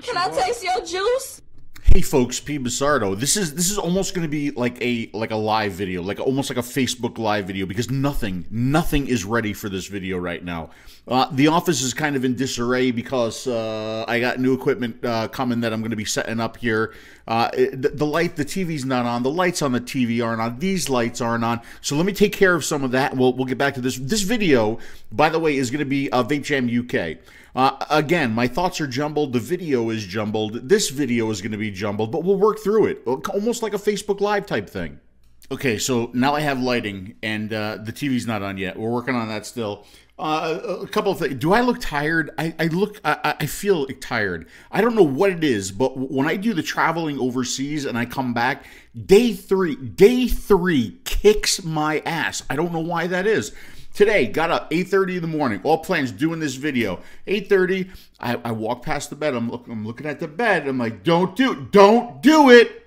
Can I taste your juice? Hey folks, PBusardo. This is almost going to be like a live video, almost like a Facebook live video, because nothing is ready for this video right now. The office is kind of in disarray because I got new equipment coming that I'm going to be setting up here. The TV's not on. The lights on the TV aren't on. These lights aren't on. So let me take care of some of that. We'll get back to this. This video, by the way, is going to be VapeJam UK. Again, my thoughts are jumbled. The video is jumbled. This video is going to be jumbled, but we'll work through it. Almost like a Facebook Live type thing. Okay, so now I have lighting, and the TV's not on yet. We're working on that still. A couple of things. Do I look tired? I feel tired. I don't know what it is, but when I do the traveling overseas and I come back, day three kicks my ass. I don't know why that is. Today, got up 8:30 in the morning, all plans, doing this video. 8:30, I walk past the bed, I'm looking at the bed, I'm like, don't do it.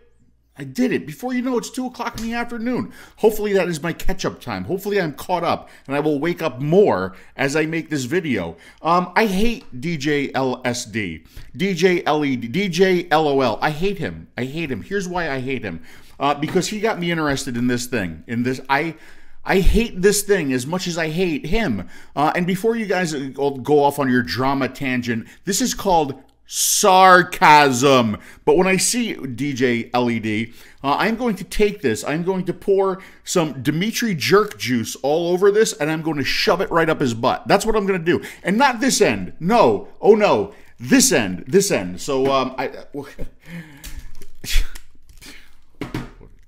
I did it. Before you know, it's 2 o'clock in the afternoon. Hopefully that is my catch-up time. Hopefully I'm caught up, and I will wake up more as I make this video. I hate DJ LSD, DJ LED, DJ LOL. I hate him. I hate him. Here's why I hate him. Because he got me interested in this thing. I hate this thing as much as I hate him. And before you guys go off on your drama tangent, this is called sarcasm. But when I see DJ LED, I'm going to take this. I'm going to pour some Dimitris jerk juice all over this, and I'm going to shove it right up his butt. That's what I'm going to do. And not this end. No. Oh, no. This end. This end. So, what a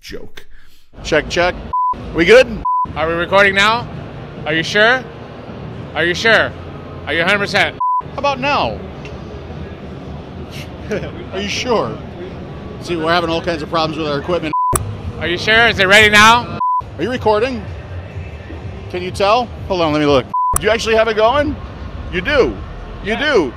joke. Check. We good? Are we recording now? Are you sure? Are you sure? Are you 100%? How about now? Are you sure? See, we're having all kinds of problems with our equipment. Are you sure? Is it ready now? Are you recording? Can you tell? Hold on, let me look. Do you actually have it going? You do. You do.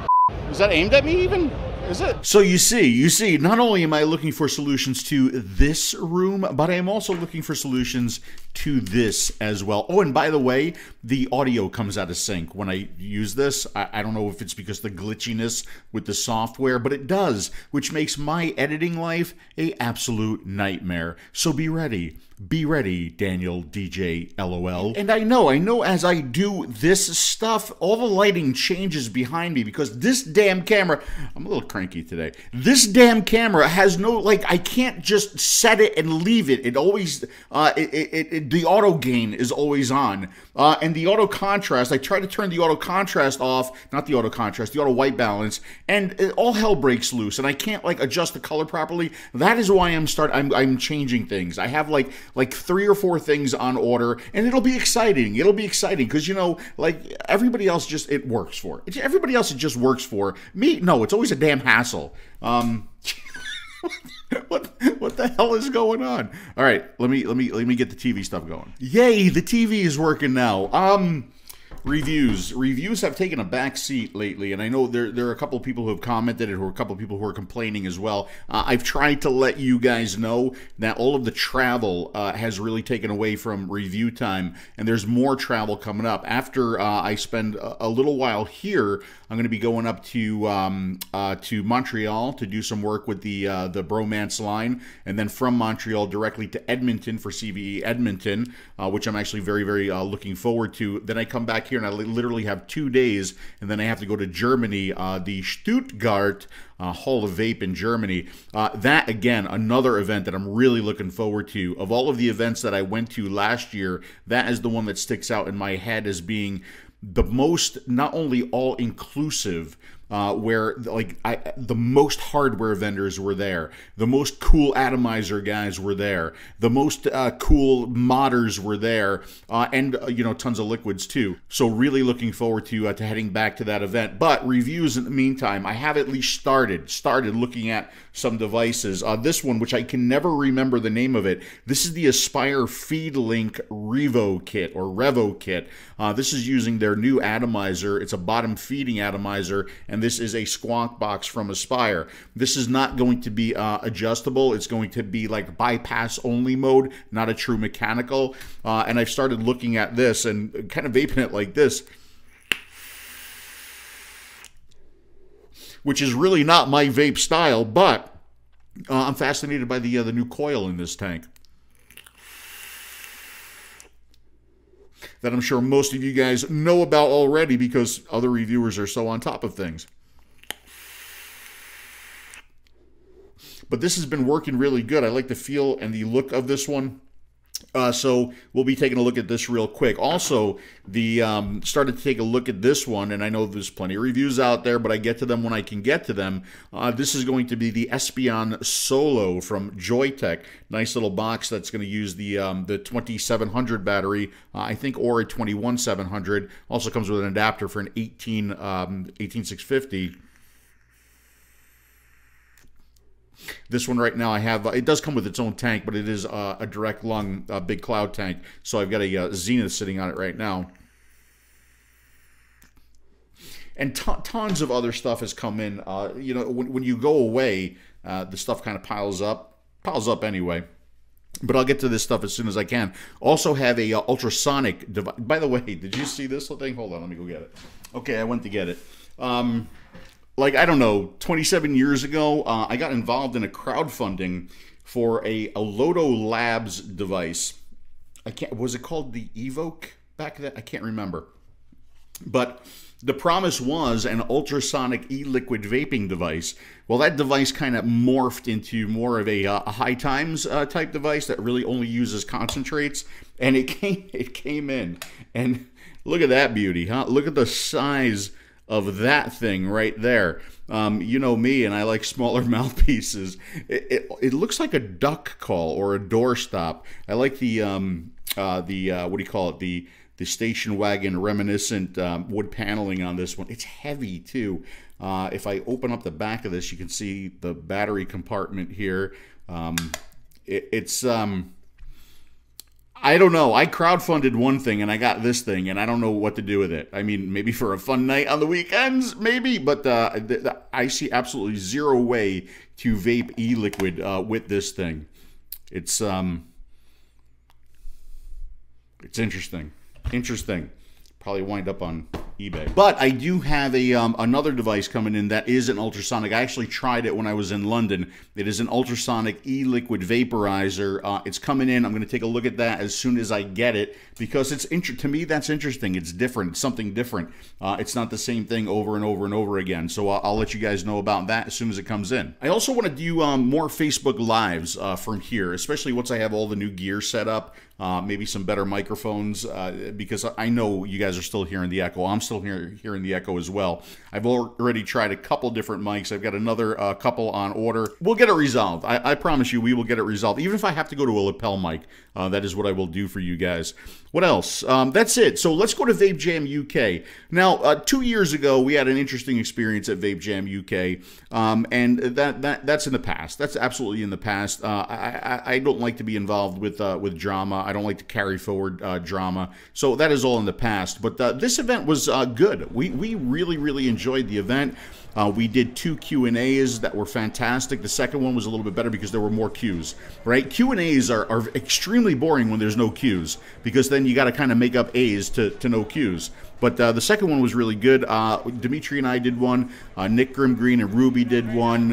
Is that aimed at me even? Is it? So you see, not only am I looking for solutions to this room, but I am also looking for solutions to this as well. Oh, and by the way, the audio comes out of sync when I use this. I don't know if it's because of the glitchiness with the software, but it does, which makes my editing life an absolute nightmare. So be ready. Be ready, Daniel DJ LOL. And I know as I do this stuff, all the lighting changes behind me because this damn camera, I'm a little cranky today. This damn camera has no, I can't just set it and leave it. It always, the auto gain is always on. And the auto contrast, I try to turn the auto contrast off, not the auto contrast, the auto white balance, and all hell breaks loose, and I can't adjust the color properly. That is why I'm changing things. I have like 3 or 4 things on order, and it'll be exciting. It'll be exciting because, everybody else it works for. Everybody else it just works for. Me, no, it's always a damn hassle. What the hell is going on? All right, let me get the TV stuff going. Yay, the TV is working now. Reviews have taken a back seat lately, and I know there are a couple of people who have commented and a couple of people who are complaining as well. I've tried to let you guys know that all of the travel has really taken away from review time, and there's more travel coming up. After I spend a little while here, I'm going to be going up to Montreal to do some work with the Bromance line, and then from Montreal directly to Edmonton for CVE Edmonton, which I'm actually very, very looking forward to. Then I come back here and I literally have 2 days, and then I have to go to Germany, the Stuttgart Hall of Vape in Germany. That, again, another event that I'm really looking forward to. Of all of the events that I went to last year, that is the one that sticks out in my head as being the most, not only all-inclusive, where the most hardware vendors were there, the most cool atomizer guys were there, the most cool modders were there, and tons of liquids too. So really looking forward to heading back to that event. But reviews in the meantime, I have at least started looking at some devices. This one, which I can never remember the name of it, this is the Aspire FeedLink Revo kit or Revo kit. This is using their new atomizer. It's a bottom feeding atomizer, and this is a squawk box from Aspire. This is not going to be adjustable. It's going to be like bypass only mode, not a true mechanical. And I've started looking at this and kind of vaping it like this. which is really not my vape style, but I'm fascinated by the new coil in this tank that I'm sure most of you guys know about already because other reviewers are so on top of things. But this has been working really good. I like the feel and the look of this one. So we'll be taking a look at this real quick. Also, started to take a look at this one, and I know there's plenty of reviews out there, but I get to them when I can get to them. This is going to be the Espion Solo from Joytech. Nice little box that's going to use the 2700 battery, I think, or a 21700. Also comes with an adapter for an 18650. This one right now I have, it does come with its own tank, but it is a direct lung big cloud tank. So I've got a Zenith sitting on it right now. And tons of other stuff has come in. You know, when you go away, the stuff kind of piles up anyway. But I'll get to this stuff as soon as I can. Also have a ultrasonic device. By the way, did you see this thing? Hold on, let me go get it. Okay, I went to get it. Like, I don't know, 27 years ago, I got involved in a crowdfunding for a Loto Labs device. Was it called the Evoke back then? I can't remember. But the promise was an ultrasonic e-liquid vaping device. Well, that device kind of morphed into more of a high times type device that really only uses concentrates. And it came in. And look at that beauty, huh? Look at the size of that thing right there. You know me, and I like smaller mouthpieces. It looks like a duck call or a doorstop. I like the what do you call it? The station wagon reminiscent wood paneling on this one. It's heavy too. If I open up the back of this, you can see the battery compartment here. I don't know. I crowdfunded one thing and I got this thing and I don't know what to do with it. I mean, maybe for a fun night on the weekends, maybe, but I see absolutely zero way to vape e-liquid with this thing. It's interesting. Probably wind up on eBay. But I do have a another device coming in that is an ultrasonic. I actually tried it when I was in London. It is an ultrasonic e-liquid vaporizer. It's coming in. I'm going to take a look at that as soon as I get it because it's to me that's interesting. It's different. It's something different. It's not the same thing over and over and over again. So I'll let you guys know about that as soon as it comes in. I also want to do more Facebook Lives from here, especially once I have all the new gear set up. Maybe some better microphones because I know you guys are still hearing the echo. I'm still hearing the echo as well. I've already tried a couple different mics. I've got another couple on order. We'll get it resolved. I promise you we will get it resolved. Even if I have to go to a lapel mic, that is what I will do for you guys. What else? That's it. So let's go to VapeJam UK. Now, 2 years ago, we had an interesting experience at VapeJam UK, and that's in the past. That's absolutely in the past. I don't like to be involved with drama. I don't like to carry forward drama. So that is all in the past. But this event was good. We really enjoyed the event. We did 2 Q&As that were fantastic. The second one was a little bit better because there were more Qs, right? Q&As are extremely boring when there's no Qs because then you got to kind of make up A's to no Qs. But the second one was really good. Dimitri and I did one. Nick Grimgreen and Ruby did one.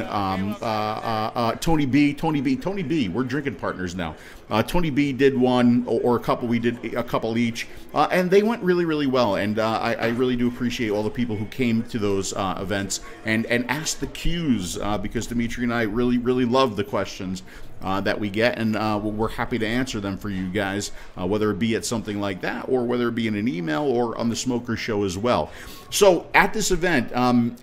Tony B. We're drinking partners now. Tony B did one, or a couple. We did a couple each, and they went really well. And I really do appreciate all the people who came to those events and asked the Qs because Dimitri and I really love the questions that we get, and we're happy to answer them for you guys, whether it be at something like that or whether it be in an email or on the Smoker Show as well. So at this event,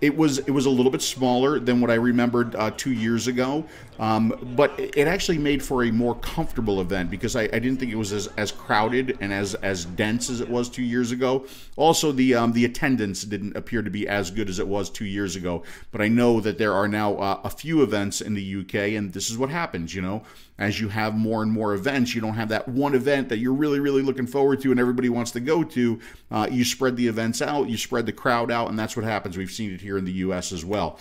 it was a little bit smaller than what I remembered 2 years ago, but it actually made for a more comfortable event because I didn't think it was as crowded and as dense as it was 2 years ago. Also, the attendance didn't appear to be as good as it was 2 years ago, but I know that there are now a few events in the UK, and this is what happens, you know. know. As you have more and more events, you don't have that one event that you're really, really looking forward to and everybody wants to go to. You spread the events out, you spread the crowd out, and that's what happens. We've seen it here in the U.S. as well.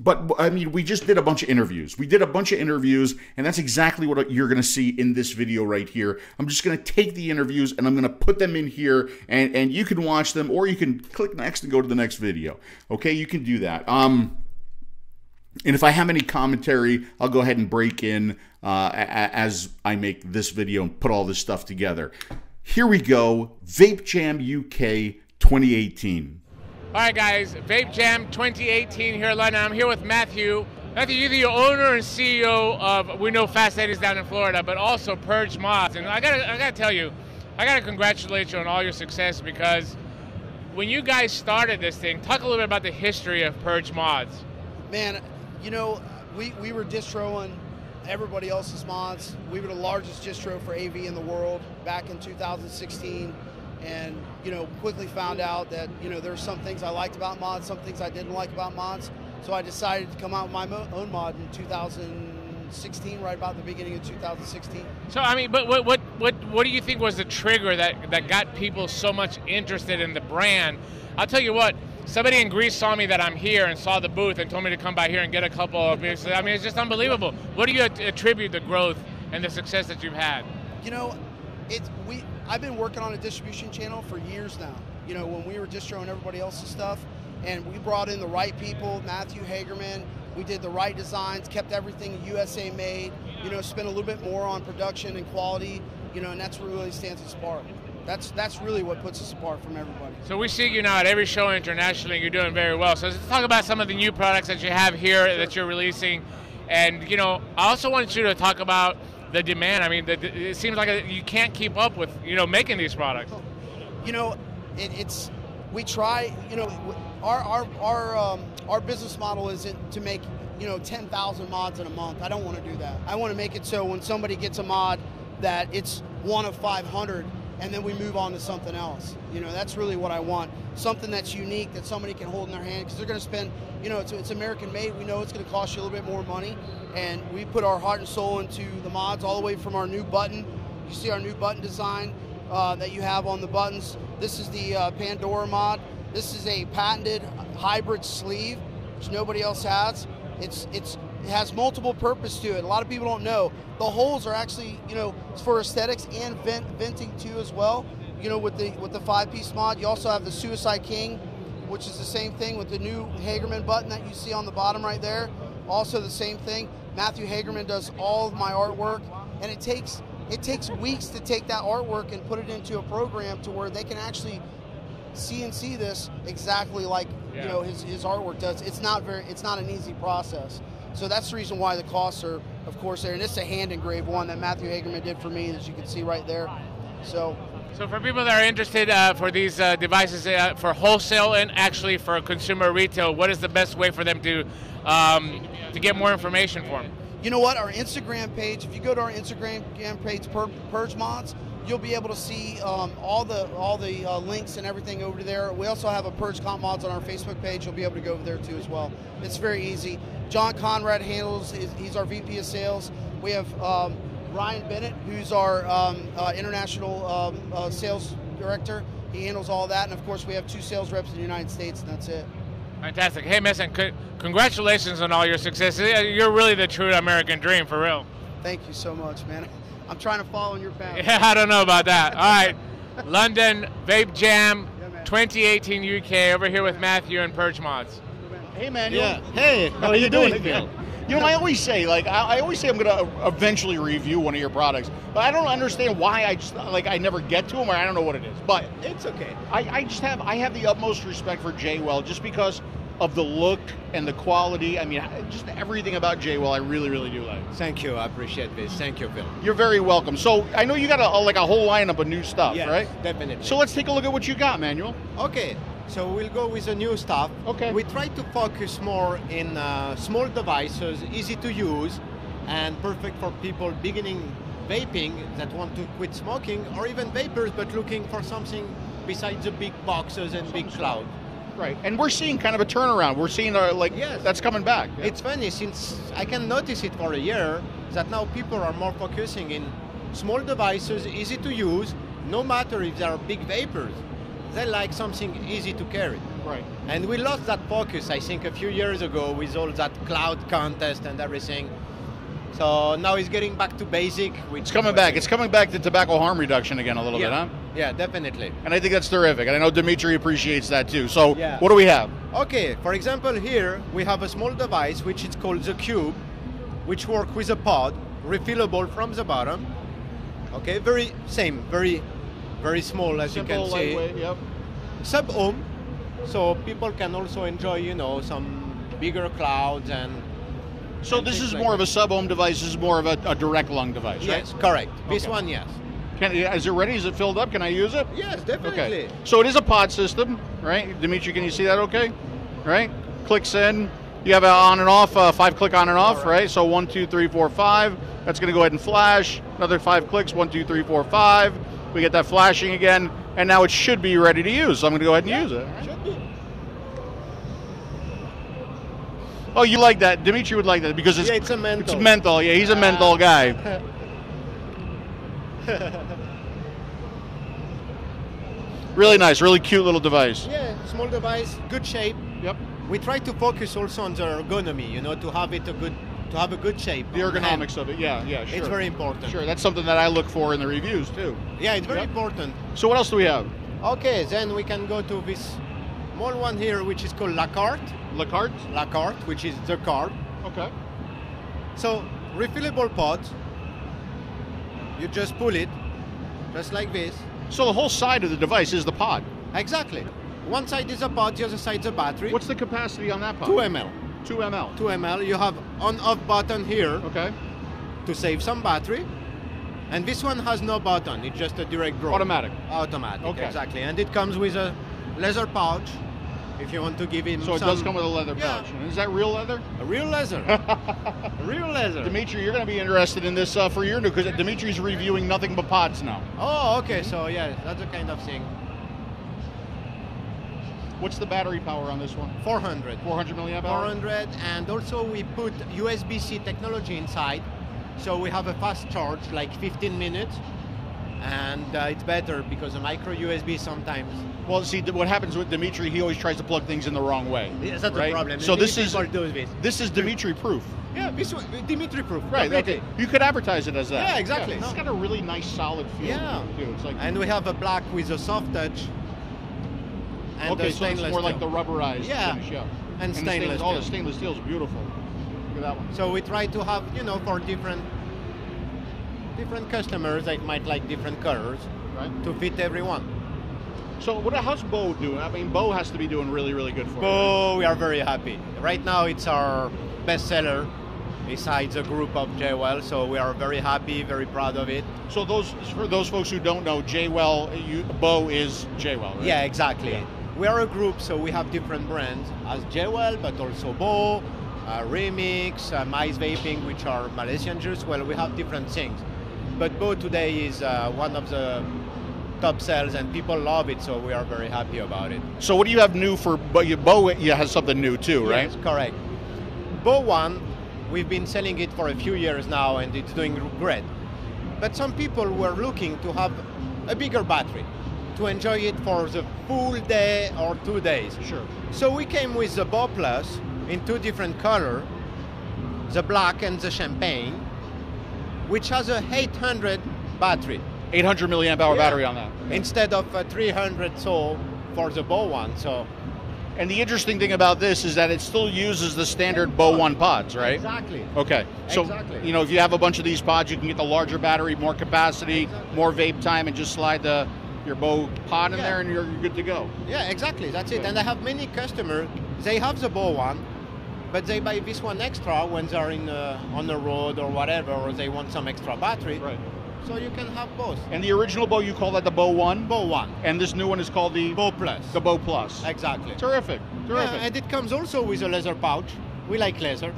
But, I mean, we just did a bunch of interviews. We did a bunch of interviews, and that's exactly what you're going to see in this video right here. I'm just going to take the interviews, and I'm going to put them in here, and you can watch them, or you can click next and go to the next video. Okay, you can do that. And if I have any commentary, I'll go ahead and break in as I make this video and put all this stuff together. Here we go, VapeJam UK 2018. All right, guys, VapeJam 2018 here in London. I'm here with Matthew. Matthew, you're the owner and CEO of, we know Fast Eddie's down in Florida, but also Purge Mods. And I gotta tell you, I gotta congratulate you on all your success, because when you guys started this thing, talk a little bit about the history of Purge Mods. Man, you know, we were distroing everybody else's mods. We were the largest distro for AV in the world back in 2016, and, you know, quickly found out that, you know, there were some things I liked about mods, some things I didn't like about mods. So I decided to come out with my own mod in 2016, right about the beginning of 2016. So, I mean, but what do you think was the trigger that got people so much interested in the brand? I'll tell you what, somebody in Greece saw me that I'm here and saw the booth and told me to come by here and get a couple of beers. I mean, it's just unbelievable. What do you attribute the growth and the success that you've had? You know, I've been working on a distribution channel for years now. You know, when we were distroing everybody else's stuff, and we brought in the right people, Matthew Hagerman, we did the right designs, kept everything USA made, you know, spent a little bit more on production and quality, you know, and that's what really stands us apart. That's really what puts us apart from everybody. So we see you now at every show internationally. You're doing very well. So let's talk about some of the new products that you have here that you're releasing. And, you know, I also want you to talk about the demand. I mean, it seems like you can't keep up with, you know, making these products. You know, we try, you know, our business model isn't to make, you know, 10,000 mods in a month. I don't want to do that. I want to make it so when somebody gets a mod that it's one of 500, and then we move on to something else. You know, that's really what I want. Something that's unique that somebody can hold in their hand, because they're going to spend, you know, it's American made. We know it's going to cost you a little bit more money, and we put our heart and soul into the mods, all the way from our new button. You see our new button design that you have on the buttons. This is the Pandora mod. This is a patented hybrid sleeve, which nobody else has. It has multiple purpose to it. A lot of people don't know. The holes are actually, you know, it's for aesthetics and venting too as well. You know, with the 5-piece mod, you also have the Suicide King, which is the same thing with the new Hagerman button that you see on the bottom right there. Also the same thing. Matthew Hagerman does all of my artwork, and it takes weeks to take that artwork and put it into a program to where they can actually CNC this exactly like, you know, his artwork does. It's not an easy process. So that's the reason why the costs are, of course, there. And this is a hand engraved one that Matthew Hagerman did for me, as you can see right there. So for people that are interested for these devices for wholesale and actually for consumer retail, what is the best way for them to get more information for them? You know what? Our Instagram page, if you go to our Instagram page, Purge Mods, you'll be able to see all the links and everything over there. We also have a Purge Comp Mods on our Facebook page. You'll be able to go over there too as well. It's very easy. John Conrad handles, he's our VP of sales. We have Ryan Bennett, who's our international sales director. He handles all that. And of course, we have 2 sales reps in the United States, and that's it. Fantastic. Hey, listen, congratulations on all your success. You're really the true American dream, for real. Thank you so much, man. I'm trying to follow in your path. Yeah, I don't know about that. All right, London, VapeJam 2018 UK, over here with Matthew and Purge Mods. Hey, man. Yeah. Hey, how are you doing, Phil? You know, I always say, I always say I'm going to eventually review one of your products, but I don't understand why I never get to them, or I don't know what it is. But it's okay. I have the utmost respect for Jaywell, just because of the look and the quality. I mean, just everything about Jaywell, I really, really do like. Thank you. I appreciate this. Thank you, Phil. You're very welcome. So I know you got a whole lineup of new stuff, yes, right? Definitely. So let's take a look at what you got, Manuel. Okay. So we'll go with the new stuff. Okay. We try to focus more in small devices, easy to use, and perfect for people beginning vaping that want to quit smoking, or even vapers but looking for something besides the big boxes and big cloud. Right, and we're seeing kind of a turnaround. We're seeing Yes. that's coming back. Yeah. It's funny, since I can notice it for a year, that now people are more focusing in small devices, easy to use, no matter if they are big vapors. They like something easy to carry. Right. And we lost that focus, I think, a few years ago with all that cloud contest and everything. So now it's getting back to basic. It's coming back. It's coming back to tobacco harm reduction again a little bit, huh? Yeah, definitely. And I think that's terrific. And I know Dimitri appreciates that too. So Yeah. what do we have? Okay, for example, here we have a small device which is called the Cube, which works with a pod, refillable from the bottom. Okay, very small, as Simple, you can see. lightweight, yep. Sub-ohm, so people can also enjoy, you know, some bigger clouds and. So and this things is like more that. of a sub-ohm device. This is more of a direct lung device, right? Yes, correct. This Okay. one, yes. Is it ready? Is it filled up? Can I use it? Yes, definitely. Okay. So it is a pod system, right? Dimitri, can you see that okay? Right? Clicks in. You have an on and off, 5-click on and off, right? So 1, 2, 3, 4, 5. That's going to go ahead and flash. Another 5 clicks, 1, 2, 3, 4, 5. We get that flashing again, and now it should be ready to use. So I'm going to go ahead and use it. Should be. Oh, you like that? Dimitri would like that because it's a menthol. It's menthol. Yeah, he's a menthol guy. Really nice, really cute little device. Yeah, small device, good shape. Yep. We try to focus also on the ergonomy, you know, to have it a good shape. The on hand. ergonomics of it. Yeah, sure. It's very important. Sure, that's something that I look for in the reviews too. Yeah, it's very Yep. important. So what else do we have? Okay, then we can go to this small one here, which is called La Carte. La carte? La Carte, which is the card. Okay. So, refillable pod. You just pull it, just like this. So the whole side of the device is the pod. Exactly. One side is a pod, the other side is a battery. What's the capacity on that pod? 2 ml. 2 ml. 2 ml. You have on-off button here Okay. to save some battery. And this one has no button, it's just a direct draw. Automatic. Automatic, Okay. exactly. And it comes with a leather pouch if you want to give him So it some, does come with a leather pouch. And is that real leather? a real leather. A real leather. Dimitri, you're going to be interested in this for your new, because Dimitri's reviewing nothing but pods now. Oh, okay, so yeah, that's the kind of thing. What's the battery power on this one? 400. 400 milliamp hour? 400, and also we put USB-C technology inside, so we have a fast charge, like 15 minutes, and it's better because a micro USB sometimes. Well, see, what happens with Dimitri, he always tries to plug things in the wrong way. Yes, that's right? the problem. So Many this is people do this. Dimitri proof. Yeah, this one, Dimitri proof. Right, completely. okay. You could advertise it as that. Yeah, exactly. It's got a really nice solid feel. Yeah. Too. It's like, And we have a black with a soft touch. And okay, a so it's stainless more like steel. the rubberized Yeah. finish, yeah. And the stainless Oh, the steel. stainless steel is beautiful. Look at that one. So we try to have, you know, for different customers that might like different colors, Right. to fit everyone. So how's Bo doing? I mean, Bo has to be doing really, really good for you. Oh, we are very happy. Right now it's our best seller besides a group of JWell, so we are very happy, very proud of it. So for those folks who don't know, Bo is JWell, right? Yeah, exactly. Yeah. We are a group, so we have different brands as JWell, but also Bo, Remix, Mice Vaping, which are Malaysian juice. Well, we have different things. But Bo today is one of the top sales, and people love it, so we are very happy about it. So what do you have new for Bo? Bo has something new too, right? Yes, correct. Bo 1, we've been selling it for a few years now, and it's doing great. But some people were looking to have a bigger battery, to enjoy it for the full day or 2 days. Sure. So we came with the Bo Plus in 2 different colors, the black and the champagne, which has a 800 battery. 800 milliamp hour battery on that. Instead of 300 so for the Bo 1. So And the interesting thing about this is that it still uses the standard Bo 1 pods, right? exactly. Okay. So, Exactly. you know, if you have a bunch of these pods, you can get the larger battery, more capacity, more vape time, and just slide your Bo pod in Yeah. there and you're good to go. Yeah, exactly. That's it. And I have many customers. They have the Bo 1, but they buy this one extra when they're on the road or whatever, or they want some extra battery. Right. So you can have both. And the original Bo, you call that the Bo 1? Bo 1, And this new one is called the Bo Plus. Bo Plus. Exactly. Terrific. Terrific. Yeah, and it comes also with a leather pouch. We like leather.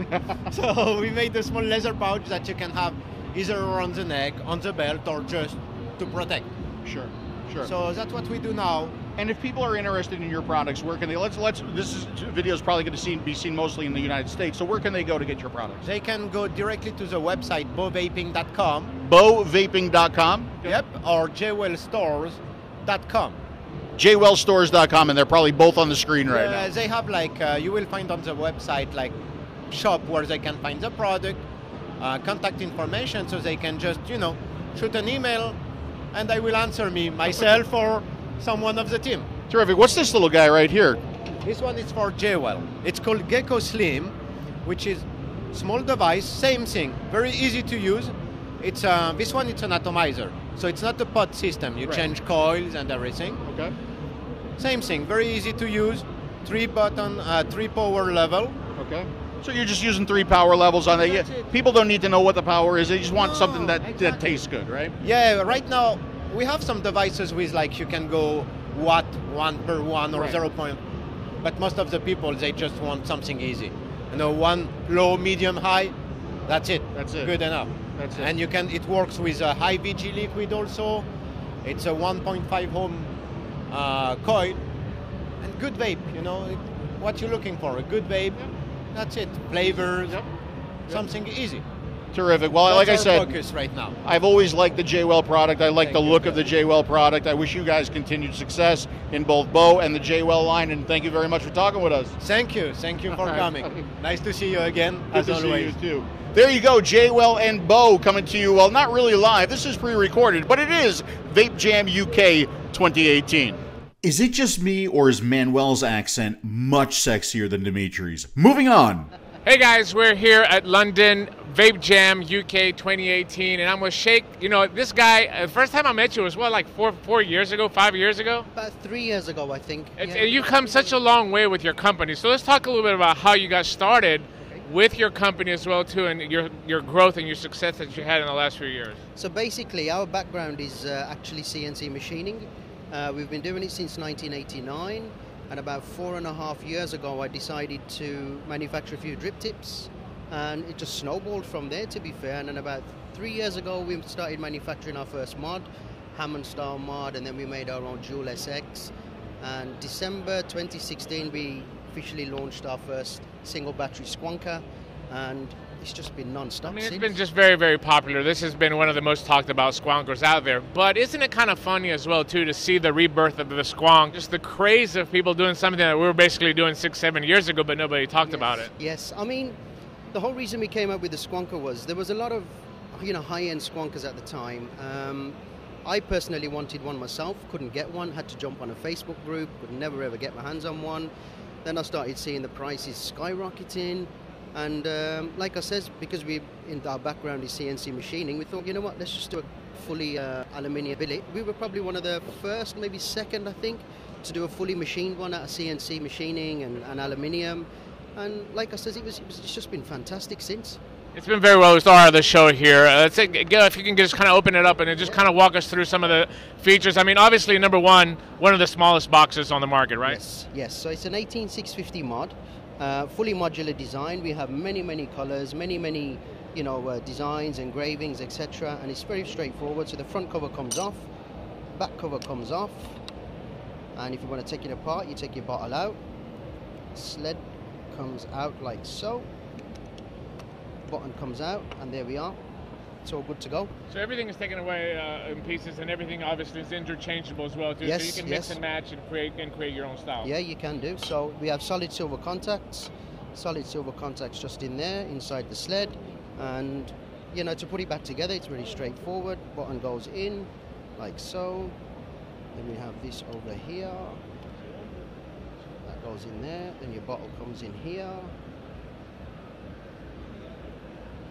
So we made a small leather pouch that you can have either around the neck, on the belt, or just to protect. Sure. Sure. So that's what we do now. And if people are interested in your products, where can they? This video is probably going to be seen mostly in the United States. So where can they go to get your products? They can go directly to the website bovaping.com. Bovaping.com. Yep, or jwellstores.com. jwellstores.com, and they're probably both on the screen right now. They have you will find on the website like shop where they can find the product, contact information, so they can just shoot an email, and they will answer me myself or someone of the team. Terrific. What's this little guy right here? This one is for JWell. It's called Gecko Slim, which is small device, same thing, very easy to use. It's this one. It's an atomizer, so it's not a pod system. You change coils and everything. Okay. Same thing, very easy to use. 3 button, 3 power level. Okay. So you're just using 3 power levels on it. People don't need to know what the power is. They just want something that tastes good, right? Yeah. Right now we have some devices with you can go watt 1 per 1 or 0. But most of the people, they just want something easy. 1 low, medium, high. That's it. That's it. Good enough. That's it. And it works with a high VG liquid also. It's a 1.5 ohm coil, and good vape. What you're looking for, a good vape. Yep. That's it. Flavors. Yep. Something easy. Terrific. Well, like I said, focus right now. I've always liked the JWell product. I like the look of the JWell product. I wish you guys continued success in both Bo and the JWell line, and thank you very much for talking with us. Thank you. Thank you for coming. Nice to see you again, Good as always. See you too. There you go, JWell and Bo coming to you. Well, not really live. This is pre-recorded, but it is VapeJam UK 2018. Is it just me, or is Manuel's accent much sexier than Dimitris? Moving on. Hey guys, we're here at London VapeJam UK 2018, and I'm with Sheikh. This guy, the first time I met you was like 4 years ago, 5 years ago? About 3 years ago, I think. And you've come such a long way with your company. So let's talk a little bit about how you got started with your company as well too, and your growth and your success that you had in the last few years. So basically, our background is actually CNC machining. We've been doing it since 1989. And about 4.5 years ago, I decided to manufacture a few drip tips, and it just snowballed from there, to be fair. And then about 3 years ago, we started manufacturing our first mod, Hammond style mod, and then we made our own Dual SX. And December 2016, we officially launched our first single battery squonker, and it's just been non-stop It's since. been just very, very popular. This has been one of the most talked about squonkers out there. But isn't it kind of funny as well, too, to see the rebirth of the squonk, just the craze of people doing something that we were basically doing 6-7 years ago, but nobody talked about it. Yes, the whole reason we came up with the squonker was there was a lot of, high-end squonkers at the time. I personally wanted one myself, couldn't get one, had to jump on a Facebook group, could never ever get my hands on one. Then I started seeing the prices skyrocketing. And like I said, because our background is CNC machining, we thought, let's just do a fully aluminium billet. We were probably one of the first, maybe second, I think, to do a fully machined one out of CNC machining and aluminium. And like I said, it's just been fantastic since. It's been very well. We started the show here. Let's say, if you can just kind of open it up and just kind of walk us through some of the features. Obviously, number one of the smallest boxes on the market, right? Yes. So it's an 18650 mod. Fully modular design. We have many colors, many designs, engravings, etc. And it's very straightforward. So the front cover comes off, back cover comes off, and if you want to take it apart, you take your bottle out. Sled comes out like so. Button comes out, and there we are. It's all good to go. So everything is taken away in pieces, and everything obviously is interchangeable as well too. Yes, so you can mix and match and create your own style. Yeah, you can do. So we have solid silver contacts just in there inside the sled, and to put it back together, it's really straightforward. Button goes in like so. Then we have this over here. That goes in there. Then your bottle comes in here.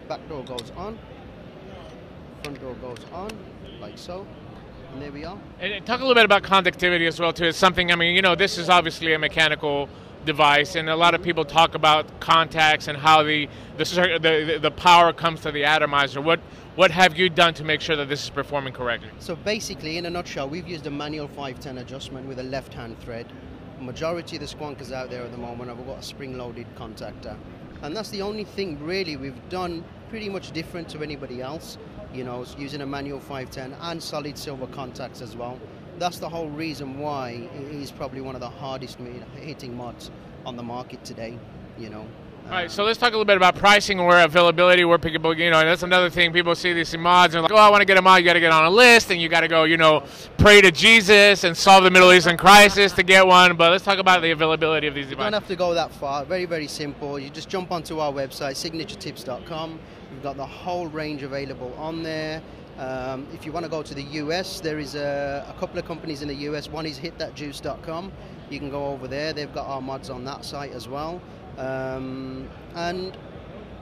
Back door goes on. Front door goes on, like so, and there we are. And talk a little bit about conductivity as well too. It's something, this is obviously a mechanical device, and a lot of people talk about contacts and how the power comes to the atomizer. What have you done to make sure that this is performing correctly? So basically, in a nutshell, we've used a manual 510 adjustment with a left-hand thread. The majority of the squonkers out there at the moment have got a spring-loaded contactor, and that's the only thing really we've done pretty much different to anybody else. Using a manual 510 and solid silver contacts as well. that's the whole reason why it is probably one of the hardest hitting mods on the market today, you know. All right, so let's talk a little bit about pricing and where availability, where people, you know, that's another thing. People see these mods and they're like, oh, I want to get a mod. You got to get on a list and you got to go, you know, pray to Jesus and solve the Middle Eastern crisis to get one. But let's talk about the availability of these devices. You don't have to go that far. Very, very simple. You just jump onto our website, signaturetips.com. We've got the whole range available on there. If you want to go to the US, there is a couple of companies in the US. One is hitthatjuice.com. You can go over there. They've got our mods on that site as well. And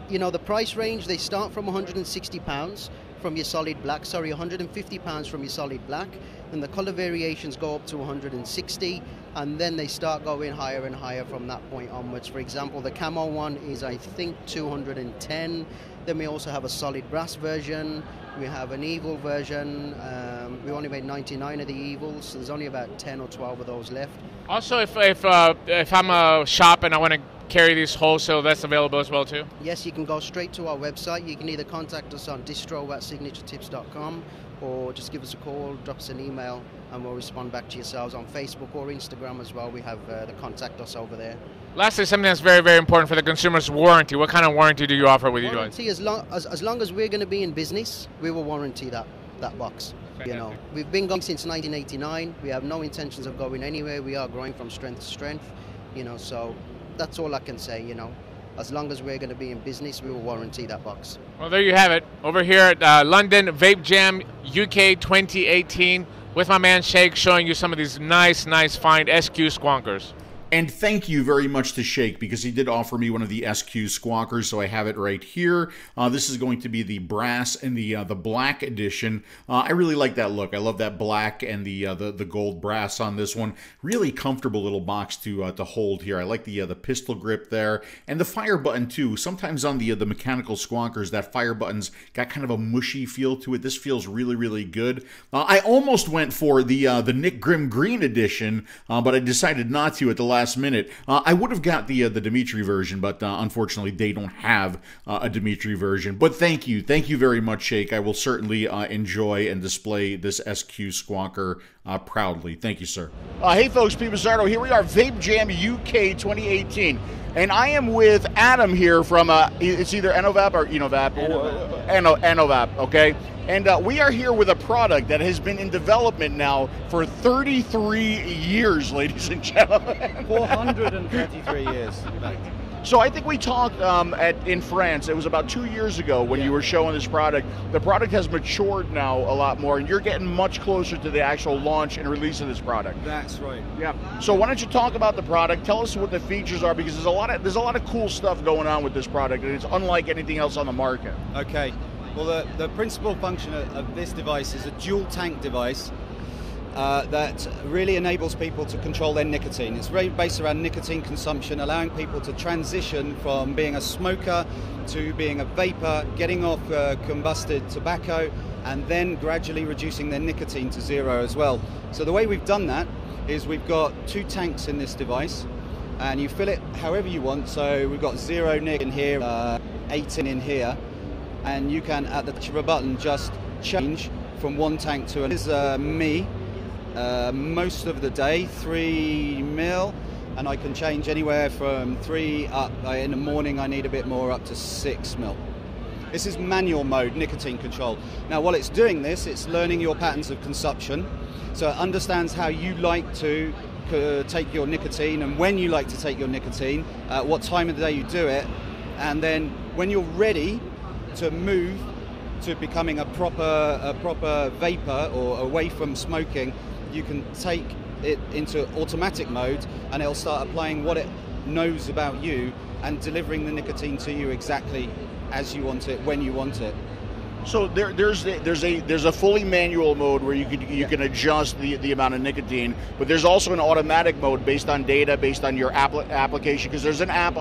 you know, the price range, they start from £160 from your solid black, sorry, £150 from your solid black, and the color variations go up to 160, and then they start going higher and higher from that point onwards. For example, the camo one is, I think, 210. Then we also have a solid brass version. We have an evil version. We only made 99 of the evils, so there's only about 10 or 12 of those left. Also, if I'm a shop and I want to carry these wholesale, that's available as well too? Yes, you can go straight to our website. You can either contact us on distro@signaturetips.com or just give us a call, drop us an email, and we'll respond back to yourselves on Facebook or Instagram as well. We have the contact us over there. Lastly, something that's very, very important for the consumer's warranty. What kind of warranty do you offer with you guys? Warranty, as long as we're going to be in business, we will warranty that box. You know, we've been going since 1989. We have no intentions of going anywhere. We are growing from strength to strength. You know, so that's all I can say. You know, as long as we're going to be in business, we will warranty that box. Well, there you have it. Over here at London VapeJam UK 2018 with my man Shake, showing you some of these nice, fine SQ squonkers. And thank you very much to Shake, because he did offer me one of the SQ squawkers, so I have it right here. This is going to be the brass and the black edition. I really like that look. I love that black and the gold brass on this one. Really comfortable little box to hold here. I like the pistol grip there, and the fire button too. Sometimes on the mechanical squawkers, that fire button's got kind of a mushy feel to it. This feels really, really good. I almost went for the Nick Grimm Green edition, but I decided not to at the last minute. I would have got the Dimitri version, but unfortunately they don't have a Dimitri version. But thank you very much, Shake. I will certainly enjoy and display this SQ squawker proudly. Thank you, sir. Hey folks, PBusardo here. We are VapeJam UK 2018, and I am with Adam here from it's either Enovap or Enovap. Enovap, okay. And we are here with a product that has been in development now for 33 years, ladies and gentlemen. 433 years. So I think we talked in France, it was about 2 years ago when you were showing this product. The product has matured now a lot more, and you're getting much closer to the actual launch and release of this product. That's right. Yeah. So why don't you talk about the product, tell us what the features are, because there's a lot of cool stuff going on with this product, and it's unlike anything else on the market. Okay. Well, the principal function of this device is a dual tank device that really enables people to control their nicotine. It's very based around nicotine consumption, allowing people to transition from being a smoker to being a vapor, getting off combusted tobacco, and then gradually reducing their nicotine to zero as well. So the way we've done that is we've got 2 tanks in this device, and you fill it however you want. So we've got 0 nic in here, 8 in here, and you can, at the touch of a button, just change from one tank to another. This is me, most of the day, 3 mil, and I can change anywhere from 3 up. In the morning I need a bit more, up to 6 mil. This is manual mode, nicotine control. Now while it's doing this, it's learning your patterns of consumption, so it understands how you like to take your nicotine and when you like to take your nicotine, what time of the day you do it, and then when you're ready to move to becoming a proper vapor or away from smoking, you can take it into automatic mode and it'll start applying what it knows about you and delivering the nicotine to you exactly as you want it, when you want it. So there's a fully manual mode where you can adjust the amount of nicotine, but there's also an automatic mode based on data, based on your application. Because there's an app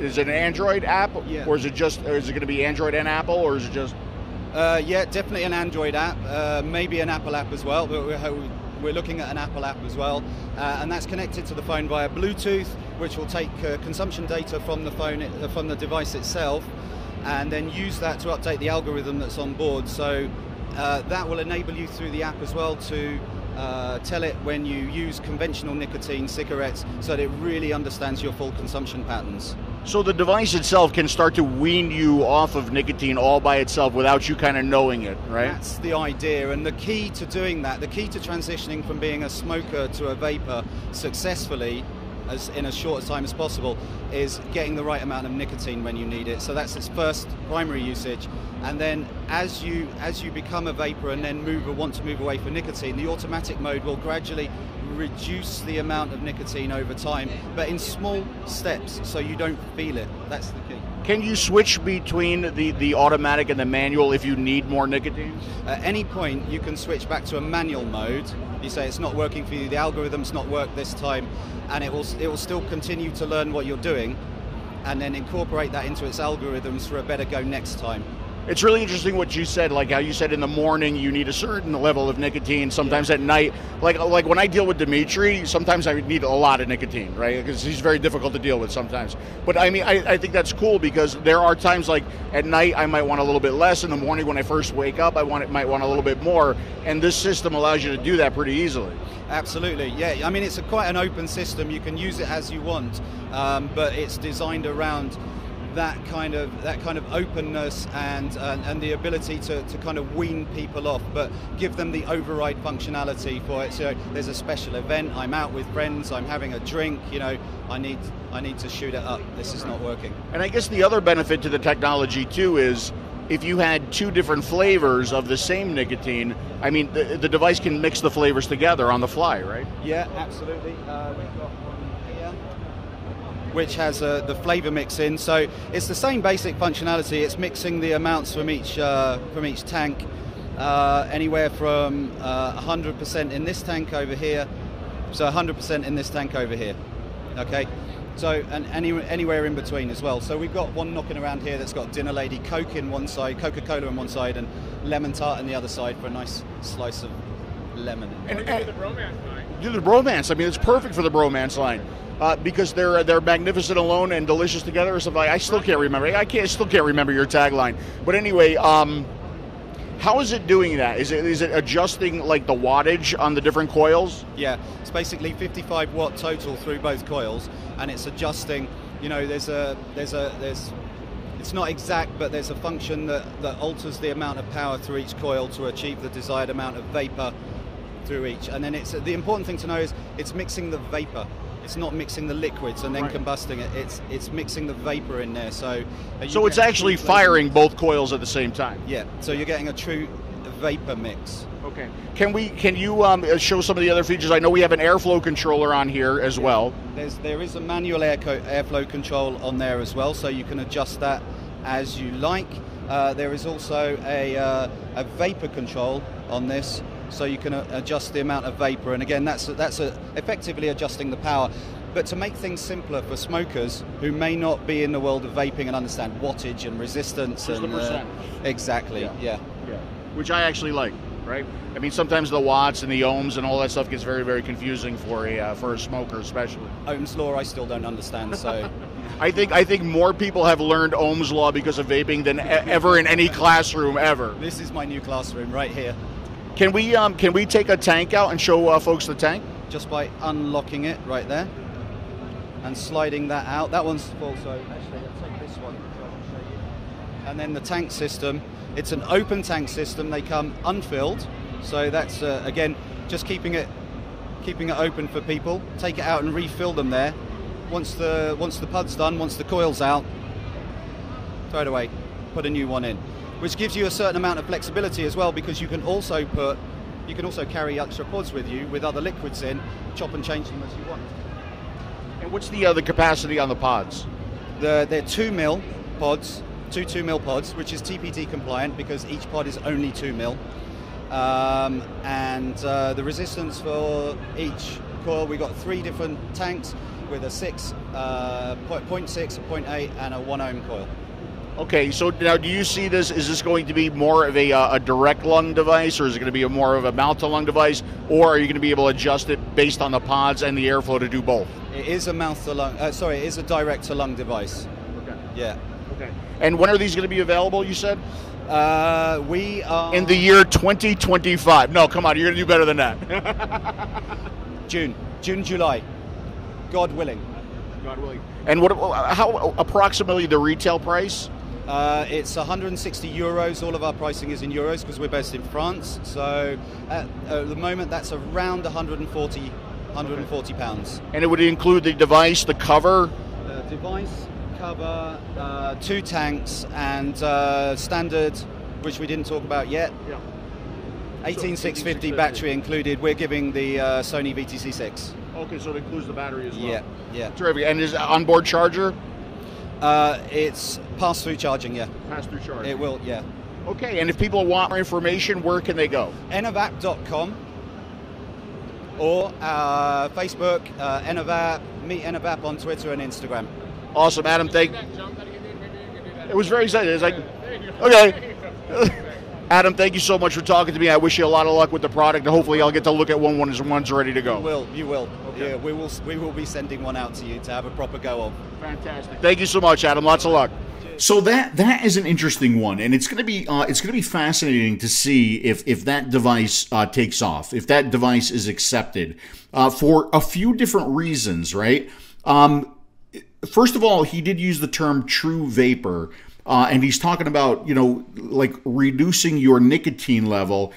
is it an Android app, or is it going to be Android and Apple, or is it just? Yeah, definitely an Android app, maybe an Apple app as well. But we're looking at an Apple app as well, and that's connected to the phone via Bluetooth, which will take consumption data from the phone, from the device itself, and then use that to update the algorithm that's on board. So that will enable you through the app as well to tell it when you use conventional nicotine cigarettes, so that it really understands your full consumption patterns. So the device itself can start to wean you off of nicotine all by itself without you kind of knowing it, right? That's the idea, and the key to doing that, the key to transitioning from being a smoker to a vapor successfully as in as short a time as possible, is getting the right amount of nicotine when you need it. So that's its first primary usage. And then as you become a vapor and then want to move away from nicotine, the automatic mode will gradually reduce the amount of nicotine over time, but in small steps so you don't feel it. That's the key. Can you switch between the automatic and the manual if you need more nicotine? At any point you can switch back to a manual mode. You say it's not working for you, the algorithm's not worked this time, and it will still continue to learn what you're doing and then incorporate that into its algorithms for a better go next time. It's really interesting what you said, like how you said in the morning you need a certain level of nicotine, sometimes at night. Like when I deal with Dimitris, sometimes I need a lot of nicotine, right? Because he's very difficult to deal with sometimes. But I mean, I think that's cool because there are times like at night I might want a little bit less. In the morning when I first wake up, might want a little bit more. And this system allows you to do that pretty easily. Absolutely, yeah. I mean, it's quite an open system. You can use it as you want, but it's designed around that kind of openness and the ability to kind of wean people off, but give them the override functionality for it. So there's a special event, I'm out with friends, I'm having a drink, you know, I need to shoot it up. This is not working. And I guess the other benefit to the technology too is if you had two different flavors of the same nicotine, I mean, the device can mix the flavors together on the fly, right? Yeah, absolutely. We've got one here, which has the flavor mix in. So it's the same basic functionality. It's mixing the amounts from each tank, anywhere from 100% in this tank over here, so 100% in this tank over here. Okay. So, and anywhere in between as well. So we've got one knocking around here that's got Dinner Lady Coke in one side, Coca-Cola on one side, and lemon tart on the other side for a nice slice of lemon. And the bromance line. Do the bromance. I mean, it's perfect for the bromance line because they're magnificent alone and delicious together or something. I still can't remember. Still can't remember your tagline. But anyway, how is it doing that? Is it adjusting like the wattage on the different coils? Yeah, it's basically 55 watt total through both coils, and it's adjusting. You know, there's it's not exact, but there's a function that alters the amount of power through each coil to achieve the desired amount of vapor through each. And then the important thing to know is it's mixing the vapor. It's not mixing the liquids and then combusting it. It's mixing the vapor in there. So it's actually firing both coils at the same time. Yeah. So you're getting a true vapor mix. Okay. Can you show some of the other features? I know we have an airflow controller on here as well. There is a manual airflow control on there as well, so you can adjust that as you like. There is also a vapor control on this, so you can adjust the amount of vapor, and again that's effectively adjusting the power. But to make things simpler for smokers who may not be in the world of vaping and understand wattage and resistance and exactly, yeah. Which I actually like, right? I mean, sometimes the watts and the ohms and all that stuff gets very, very confusing for a smoker, especially. Ohm's law I still don't understand, so. I think more people have learned Ohm's law because of vaping than ever in any classroom ever. This is my new classroom right here. Can we take a tank out and show folks the tank? Just by unlocking it right there and sliding that out. That one's full, so actually I'll take this one so I can show you. And then the tank system, it's an open tank system. They come unfilled, so that's again just keeping it open for people. Take it out and refill them there. Once the pud's done, once the coil's out, throw it away, put a new one in, which gives you a certain amount of flexibility as well, because you can also carry extra pods with you with other liquids in, chop and change them as you want. And what's the capacity on the pods? They're 2 mil pods, two 2 mil pods, which is TPT compliant because each pod is only 2 mil. And the resistance for each coil, we got 3 different tanks with a 0.6, a 0.8, and a 1 ohm coil. Okay, so now do you see this, is this going to be more of a direct lung device, or is it going to be more of a mouth-to-lung device, or are you going to be able to adjust it based on the pods and the airflow to do both? It is a mouth-to-lung, it is a direct-to-lung device. Okay. Yeah. Okay. And when are these going to be available, you said? We are... In the year 2025. No, come on, you're going to do better than that. June, July. God willing. God willing. And how approximately the retail price? It's 160 euros. All of our pricing is in euros because we're based in France. So at the moment, that's around 140 pounds. And it would include the device, the cover? Device, cover, 2 tanks, and standard, which we didn't talk about yet. Yeah. 18650 battery included. We're giving the Sony VTC6. Okay, so it includes the battery as well. Yeah, yeah. Terrific. And is it onboard charger? It's pass-through charging, yeah. Pass-through charging. It will, yeah. Okay, and if people want more information, where can they go? Enovap.com or Facebook, Enovap, meet Enovap on Twitter and Instagram. Awesome, Adam. It was very exciting. It's like, okay. Adam, thank you so much for talking to me. I wish you a lot of luck with the product, and hopefully I'll get to look at one when it's ready to go. You will. Okay. Yeah, we will be sending one out to you to have a proper go of. Fantastic. Thank you so much, Adam. Lots of luck. So that is an interesting one, and it's going to be fascinating to see if that device takes off, if that device is accepted, for a few different reasons, right? First of all, he did use the term true vapor. And he's talking about, like reducing your nicotine level.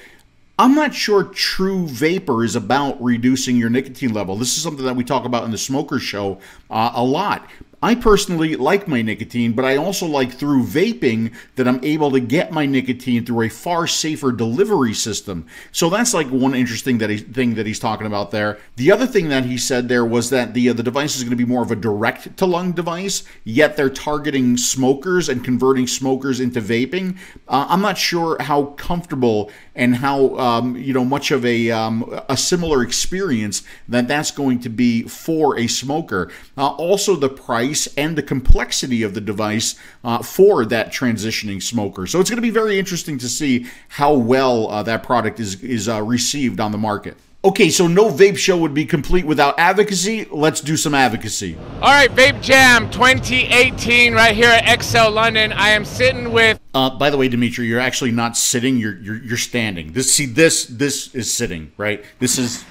I'm not sure true vapor is about reducing your nicotine level. This is something that we talk about in the Smoker Show a lot. I personally like my nicotine, but I also like through vaping that I'm able to get my nicotine through a far safer delivery system. So that's like one interesting thing that he's talking about there. The other thing that he said there was that the device is going to be more of a direct-to-lung device, yet they're targeting smokers and converting smokers into vaping. I'm not sure how comfortable and how much of a similar experience that's going to be for a smoker. Also, the price and the complexity of the device for that transitioning smoker. So it's going to be very interesting to see how well that product is received on the market. Okay, so no vape show would be complete without advocacy. Let's do some advocacy. All right, VapeJam 2018 right here at XL London. I am sitting with... by the way, Dimitri, you're actually not sitting. You're standing. This is sitting, right? This is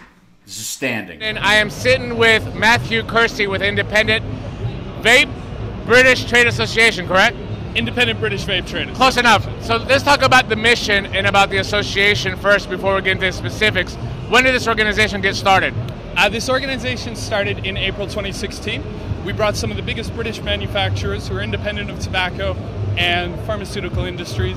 standing. And I am sitting with Matthew Kersey with Independent Vape British Trade Association, correct? Independent British Vape Trade. Close enough. So let's talk about the mission and about the association first before we get into the specifics. When did this organization get started? This organization started in April 2016. We brought some of the biggest British manufacturers who are independent of tobacco and pharmaceutical industries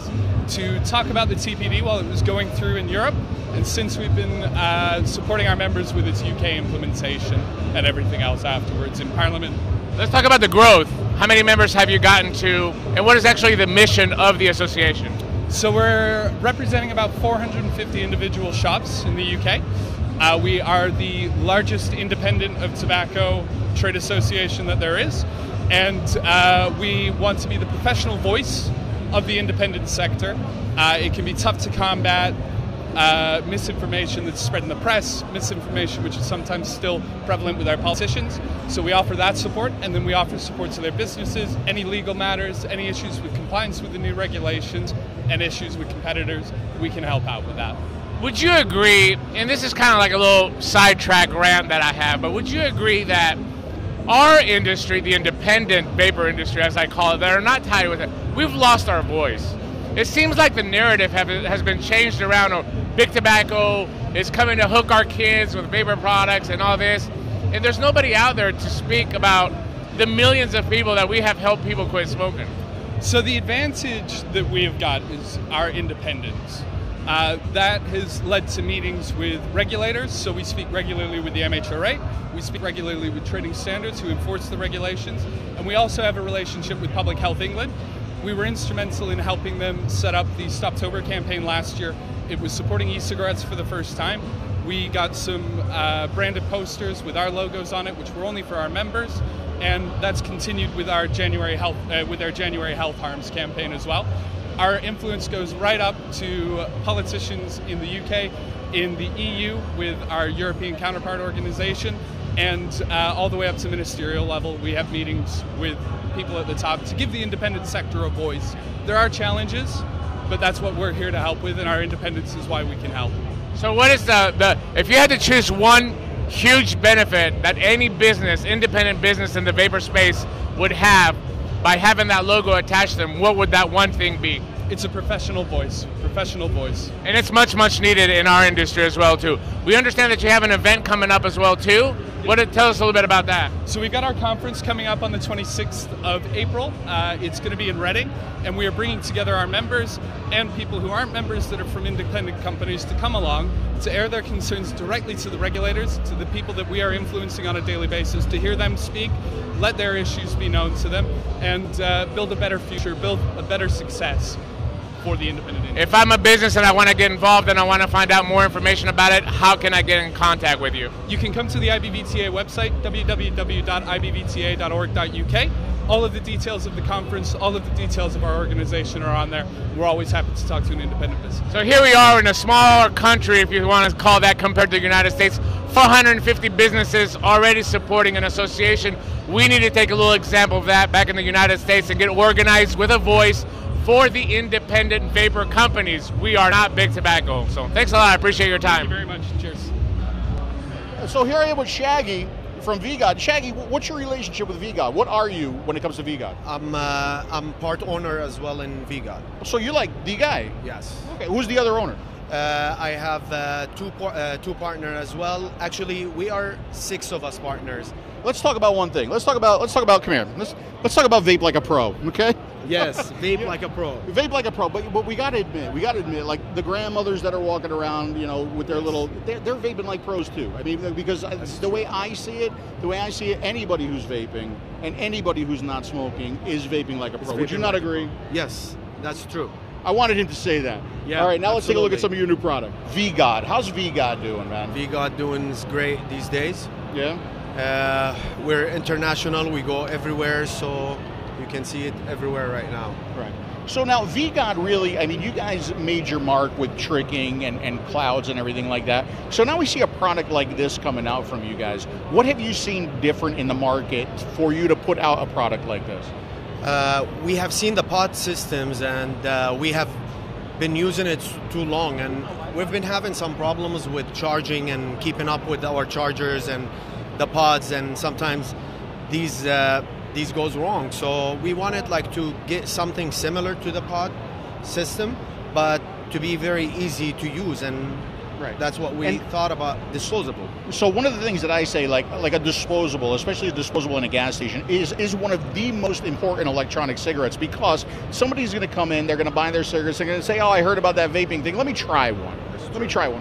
to talk about the TPD while it was going through in Europe. And since we've been supporting our members with its UK implementation and everything else afterwards in Parliament. Let's talk about the growth. How many members have you gotten to, and what is actually the mission of the association? So we're representing about 450 individual shops in the UK. We are the largest independent of tobacco trade association that there is, and we want to be the professional voice of the independent sector. It can be tough to combat misinformation that's spread in the press, misinformation which is sometimes still prevalent with our politicians. So we offer that support, and then we offer support to their businesses, any legal matters, any issues with compliance with the new regulations, and issues with competitors. We can help out with that. Would you agree, and this is kind of like a little sidetrack rant that I have, but would you agree that our industry, the independent vapor industry as I call it, that are not tied with it, we've lost our voice? It seems like the narrative has been changed around. Big tobacco is coming to hook our kids with vapor products and all this. And there's nobody out there to speak about the millions of people that we have helped people quit smoking. So the advantage that we have got is our independence. That has led to meetings with regulators. So we speak regularly with the MHRA. We speak regularly with trading standards who enforce the regulations. And we also have a relationship with Public Health England. We were instrumental in helping them set up the Stoptober campaign last year. It was supporting e-cigarettes for the first time. We got some branded posters with our logos on it, which were only for our members, and that's continued with our January Health Harms campaign as well. Our influence goes right up to politicians in the UK, in the EU with our European counterpart organization, and all the way up to ministerial level. We have meetings with people at the top to give the independent sector a voice. There are challenges, but that's what we're here to help with, and our independence is why we can help. So what is the if you had to choose one huge benefit that any business, independent business in the vapor space would have by having that logo attached to them, what would that one thing be? It's a professional voice, professional voice. And it's much, much needed in our industry as well, too. We understand that you have an event coming up as well, too. Tell us a little bit about that. So we've got our conference coming up on the 26th of April. It's going to be in Reading, and we are bringing together our members and people who aren't members that are from independent companies to come along to air their concerns directly to the regulators, to the people that we are influencing on a daily basis, to hear them speak, let their issues be known to them, and build a better future, build a better success for the independent industry. If I'm a business and I want to get involved and I want to find out more information about it, how can I get in contact with you? You can come to the IBVTA website, www.ibvta.org.uk. All of the details of the conference, all of the details of our organization are on there. We're always happy to talk to an independent business. So here we are in a smaller country, if you want to call that, compared to the United States. 450 businesses already supporting an association. We need to take a little example of that back in the United States and get organized with a voice for the independent vapor companies. We are not big tobacco. So thanks a lot. I appreciate your time. Thank you very much. Cheers. So here I am with Shaggy from VGod. Shaggy, what's your relationship with VGod? What are you when it comes to VGod? I'm part owner as well in VGod. So you're like the guy? Yes. Okay. Who's the other owner? I have two partners as well. Actually, we are 6 of us partners. Let's talk about one thing. Let's talk about. Come here. Let's talk about Vape Like a Pro. Okay. Yes, Vape Like a Pro. Vape Like a Pro, but we got to admit, like the grandmothers that are walking around, with their little, they're vaping like pros too. I mean, because the way I see it, anybody who's vaping and anybody who's not smoking is vaping like a pro. Would you not agree? Yes, that's true. I wanted him to say that. Yeah. All right, now absolutely. let's take a look at some of your new product. VGod. How's VGod doing, man? VGod doing great these days. Yeah. We're international. We go everywhere, so you can see it everywhere right now. Right. So now VGod really, I mean, you guys made your mark with tricking and clouds and everything like that. So now we see a product like this coming out from you guys. What have you seen different in the market for you to put out a product like this? We have seen the pod systems, and we have been using it too long, and we've been having some problems with charging and keeping up with our chargers and the pods, and sometimes these goes wrong. So we wanted to get something similar to the pod system, but to be very easy to use, and that's what we thought about. Disposable. So one of the things that I say, like a disposable, especially a disposable in a gas station, is one of the most important electronic cigarettes, because somebody's going to come in, they're going to buy their cigarettes, they're going to say, oh, I heard about that vaping thing, let me try one.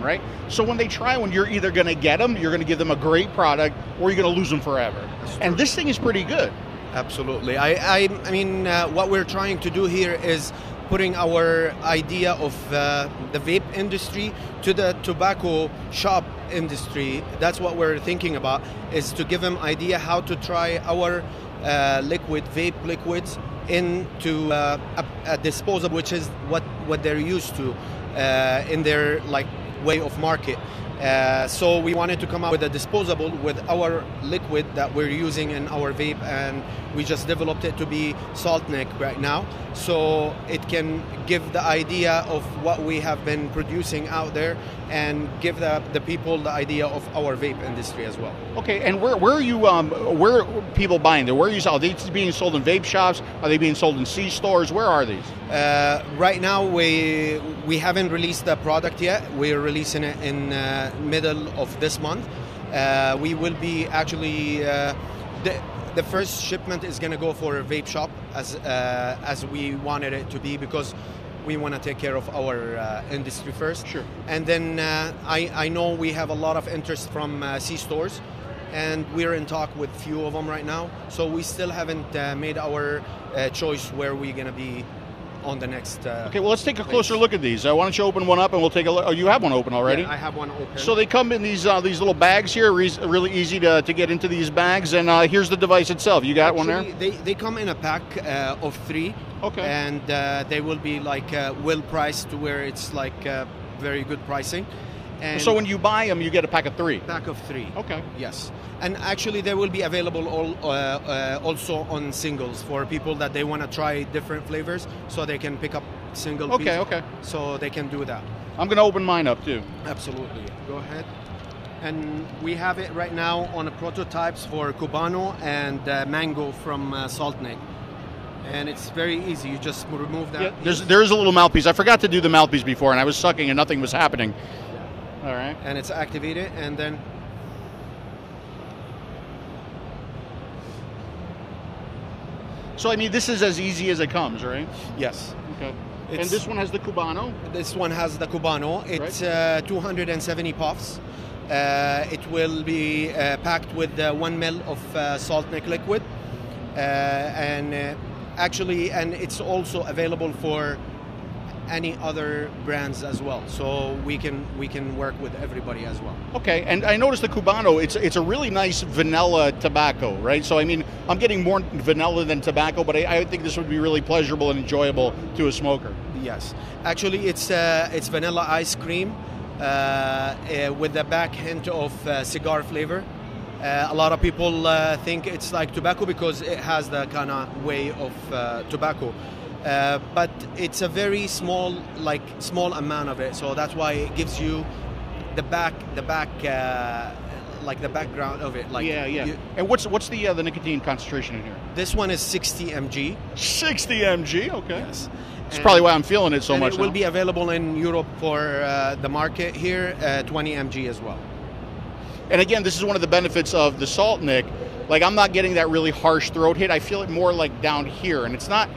Right? So when they try one, you're either going to get them, you're going to give them a great product, or you're going to lose them forever. And this thing is pretty good. Absolutely. I mean, what we're trying to do here is putting our idea of the vape industry to the tobacco shop industry. That's what we're thinking about, is to give them idea how to try our vape liquids into a disposable, which is what they're used to in their way of market. So we wanted to come out with a disposable with our liquid that we're using in our vape, and we just developed it to be salt neck right now, so it can give the idea of what we have been producing out there and give the people the idea of our vape industry as well. Okay, and where are you? Where are people buying them? Where are you selling? Are they being sold in vape shops? Are they being sold in C-stores? Where are these? Right now, we haven't released the product yet. We're releasing it in middle of this month. We will be actually the first shipment is going to go for a vape shop as we wanted it to be, because we want to take care of our industry first. Sure. And then I know we have a lot of interest from C-stores, and we're in talk with a few of them right now. So we still haven't made our choice where we're going to be on the next. Okay, well, let's take a closer look at these. Why don't you open one up and we'll take a look. Oh, you have one open already? Yeah, I have one open. So they come in these little bags here, really easy to get into these bags. And here's the device itself. You got one there? They come in a pack of 3. Okay. And they will be well priced, to where it's very good pricing. And So when you buy them, you get a pack of 3. pack of 3. Okay. Yes, and actually they will be available also on singles for people that they want to try different flavors, so they can pick up single piece. Okay. So they can do that. I'm going to open mine up too. Absolutely. Go ahead. And we have it right now on prototypes for Cubano and Mango from Salt Lake. And it's very easy. You just remove that. Yeah, there is a little mouthpiece. I forgot to do the mouthpiece before, and I was sucking and nothing was happening. All right. And it's activated, and then So I mean, this is as easy as it comes, right? yes. Okay. And this one has the Cubano. This one has the Cubano. It's 270 puffs. It will be packed with 1 ml of Salt Lake liquid, and it's also available for any other brands as well. So we can work with everybody as well. Okay, and I noticed the Cubano. It's a really nice vanilla tobacco, right? So I mean, I'm getting more vanilla than tobacco, but I think this would be really pleasurable and enjoyable to a smoker. Yes, actually, it's vanilla ice cream with the back hint of cigar flavor. A lot of people think it's like tobacco because it has the kind of way of tobacco. But it's a very small amount of it, so that's why it gives you the background of it. Like And what's the nicotine concentration in here? This one is 60 mg. 60 mg. Okay. Yes. That's probably why I'm feeling it so much. It will be available in Europe for the market here, 20 mg as well. And again, this is one of the benefits of the Salt Nic. Like, I'm not getting that really harsh throat hit. I feel it more like down here, and it's not.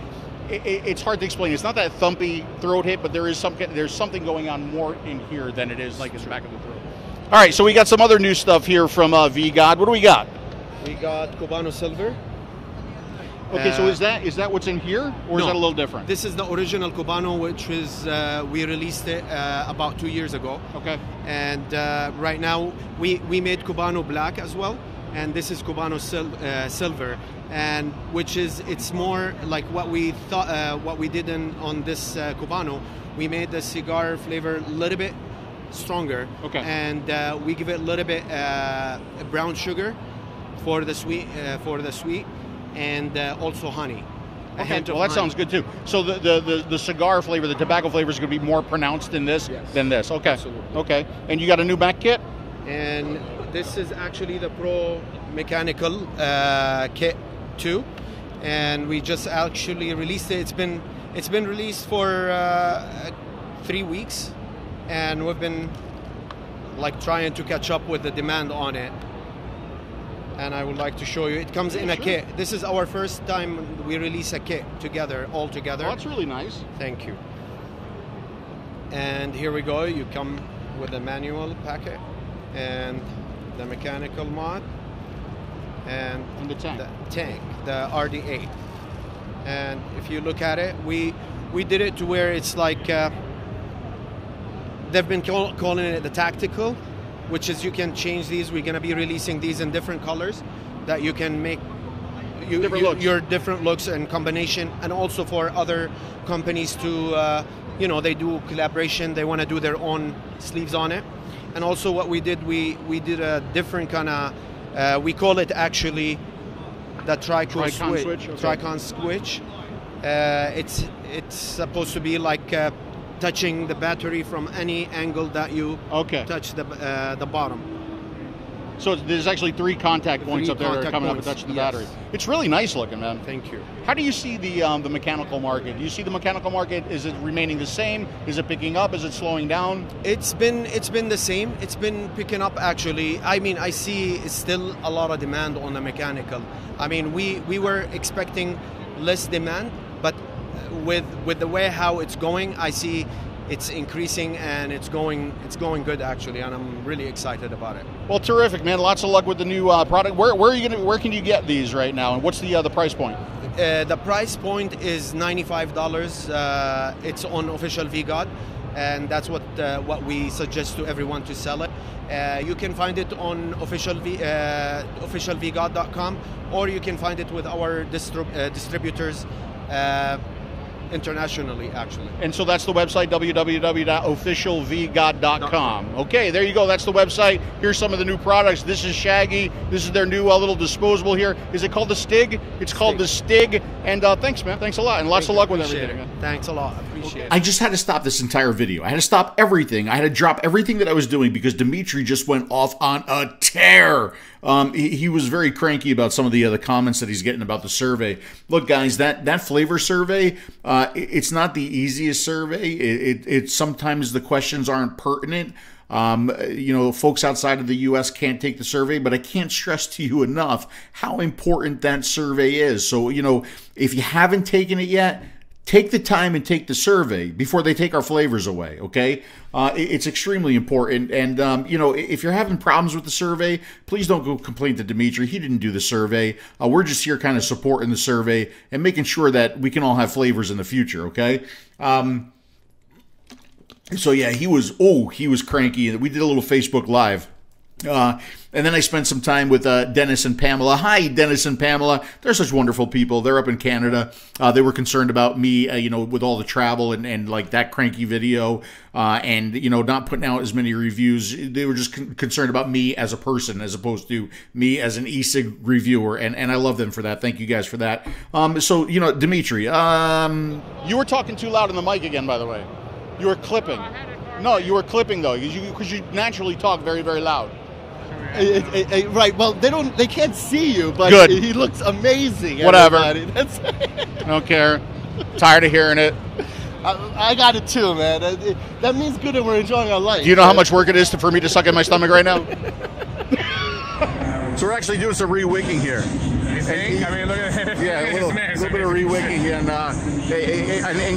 It's hard to explain. It's not that thumpy throat hit, but there's something going on more in here than it is like in the back of the throat. All right, so we got some other new stuff here from VGod. What do we got? We got Cubano Silver. Okay, so is that what's in here, or is that a little different? This is the original Cubano, which is we released it about 2 years ago. Okay. And right now we made Cubano Black as well, and this is Cubano Silver, and it's more like what we thought, what we did on this Cubano. We made the cigar flavor a little bit stronger. Okay. And we give it a little bit brown sugar for the sweet, and also honey. Okay, well that sounds good too. So the cigar flavor, the tobacco flavor is going to be more pronounced in this than this. Okay. Absolutely. Okay. And you got a new back kit? And this is actually the Pro Mechanical Kit 2, and we just actually released it. It's been released for 3 weeks, and we've been like trying to catch up with the demand on it. And I would like to show you. It comes in a kit. This is our first time we release a kit all together. Oh, that's really nice. Thank you. And here we go. You come with the manual packet and the mechanical mod and the tank. The RD8. And if you look at it, we did it to where it's like they've been calling it the tactical, which is you can change these. We're going to be releasing these in different colors that you can make your different looks and combination, and also for other companies to, they do collaboration. They want to do their own sleeves on it. And also what we did, we did a different kind of, we call it actually the Tricon switch. Okay. Tricon switch. It's supposed to be like touching the battery from any angle that you touch the bottom. So there's actually 3 contact points up there that are coming up and touching the battery. It's really nice looking, man. Thank you. How do you see the mechanical market? Do you see the mechanical market? Is it remaining the same? Is it picking up? Is it slowing down? It's been the same. It's been picking up actually. I mean, I see still a lot of demand on the mechanical. I mean, we were expecting less demand, but with the way how it's going, I see it's increasing and it's going good actually, and I'm really excited about it. Well, terrific, man. Lots of luck with the new product. Where can you get these right now, and what's the price point? The price point is $95. It's on official VGod, and that's what we suggest to everyone to sell it. You can find it on officialvgod.com, or you can find it with our distributors. internationally, actually. And so that's the website, www.officialvgod.com. Okay, there you go. That's the website. Here's some of the new products. This is Shaggy. This is their new little disposable here. Is it called the Stig? It's called the Stig. And thanks, man. Thanks a lot. And lots of luck with everything. Man. Thanks a lot. Appreciate it. I just had to stop this entire video. I had to stop everything. I had to drop everything that I was doing because Dimitri just went off on a tear. He was very cranky about some of the comments that he's getting about the survey. Look, guys, that flavor survey, it's not the easiest survey. It sometimes the questions aren't pertinent. You know, folks outside of the U.S. can't take the survey, but I can't stress to you enough how important that survey is. So, you know, if you haven't taken it yet, take the time and take the survey before they take our flavors away, okay? It's extremely important. And, you know, if you're having problems with the survey, please don't go complain to Dimitri. He didn't do the survey. We're just here kind of supporting the survey and making sure that we can all have flavors in the future, okay? So, yeah, he was cranky. We did a little Facebook Live. And then I spent some time with Dennis and Pamela. Hi, Dennis and Pamela. They're such wonderful people. They're up in Canada. They were concerned about me, you know, with all the travel and like that cranky video and, you know, not putting out as many reviews. They were just concerned about me as a person as opposed to me as an e-cig reviewer. And I love them for that. Thank you guys for that. So, you know, Dimitri, you were talking too loud on the mic again, by the way. You were clipping. No, you were clipping, though, because you naturally talk very, very loud. Right. Well, they can't see you, but good. He looks amazing. Whatever. That's I don't care. Tired of hearing it. I got it too, man. That means good that we're enjoying our life. Do you know how much work it is for me to suck in my stomach right now? So we're actually doing some re-wicking here. You think? I mean, look at it. Yeah, a little bit of re-wicking, and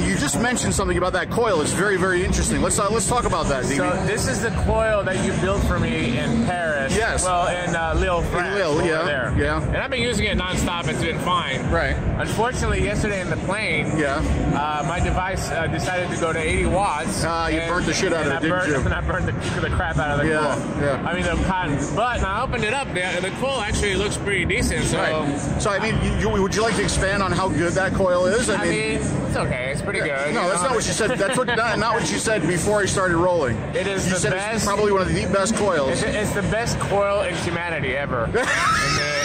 you just mentioned something about that coil. It's very, very interesting. Let's talk about that. So this is the coil that you built for me in Paris. Yes. Well, in Lille, France. In Lille, yeah. There. Yeah. And I've been using it nonstop. It's been fine. Right. Unfortunately, yesterday in the plane, my device decided to go to 80 watts. You burnt the shit out of it, didn't you? And I burned the crap out of the coil. Yeah. I mean, the cotton. But when I opened it up, the coil actually looks pretty decent. So, So I mean, would you like to expand on how good that coil is? I mean it's okay. It's pretty good. No, that's not what you said. That's not what you said before I started rolling. It is you the said best. It's probably one of the best coils. It's the best coil in humanity ever.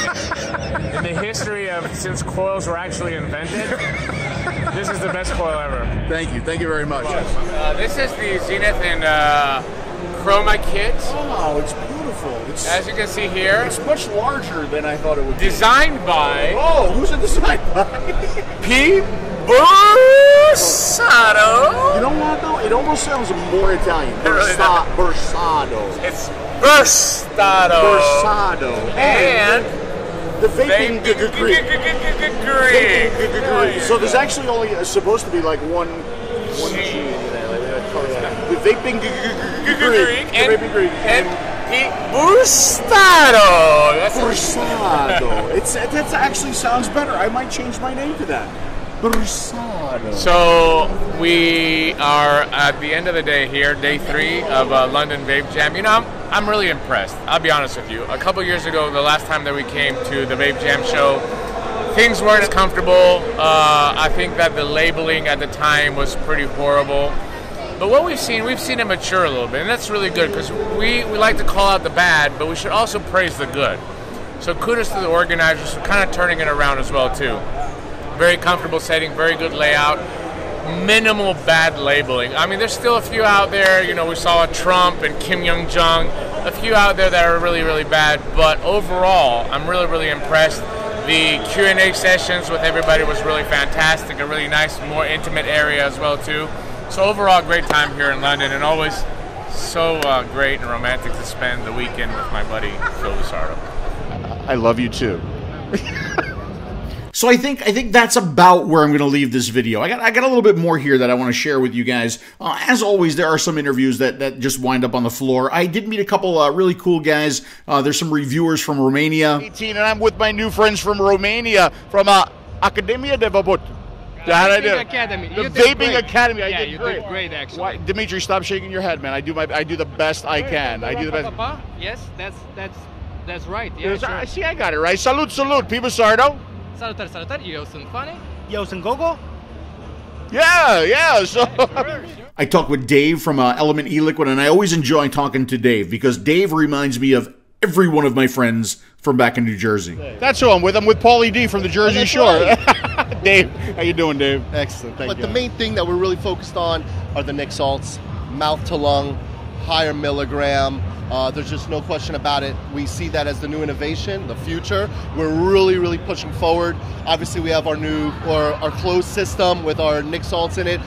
in the history of since coils were actually invented, this is the best coil ever. Thank you. Thank you very much. This is the Zenith in Chroma kit. Oh, it's beautiful. As you can see here, it's much larger than I thought it would be. Designed by. Oh, who's it designed by? PBusardo. You know what though? It almost sounds more Italian. Bursado. It's Bursado. Bursado. And the vaping degree. So there's actually only supposed to be like one G in there. The vaping degree. And PBusardo. Bursado. That actually sounds better. I might change my name to that. Bursado. So we are at the end of the day here, day 3 of London VapeJam. You know, I'm really impressed. I'll be honest with you. A couple years ago, the last time that we came to the VapeJam show, things weren't as comfortable. I think that the labeling at the time was pretty horrible. But what we've seen it mature a little bit, and that's really good because we like to call out the bad, but we should also praise the good. So kudos to the organizers for kind of turning it around as well too. Very comfortable setting, very good layout, minimal bad labeling. I mean, there's still a few out there. You know, we saw Trump and Kim Jong-un, a few out there that are really, really bad. But overall, I'm really, really impressed. The Q&A sessions with everybody was really fantastic, a really nice, more intimate area as well too. So overall, great time here in London, and always so great and romantic to spend the weekend with my buddy PBusardo. I love you too. So I think that's about where I'm going to leave this video. I got a little bit more here that I want to share with you guys. As always, there are some interviews that just wind up on the floor. I did meet a couple really cool guys. There's some reviewers from Romania. 18, and I'm with my new friends from Romania, from Academia de Vaping. Vaping Academy. The Vaping Academy. I did you great. did great, actually. Why, Dimitri, stop shaking your head, man. I do the best I can. I do the best. Yes, that's right. Yeah, sure. See, I got it right. Salute, PBusardo. Salutare. Eu sunt Fane. Eu sunt Gogo. Yeah. So I talked with Dave from Element E-Liquid, and I always enjoy talking to Dave because Dave reminds me of every one of my friends from back in New Jersey. That's who I'm with. I'm with Paulie D from the Jersey Shore. Right. Dave, how you doing, Dave? Excellent, thank you. But the main thing that we're really focused on are the nic salts, mouth to lung, higher milligram. There's just no question about it. We see that as the new innovation, the future. We're really pushing forward. Obviously, we have our closed system with our nic salts in it.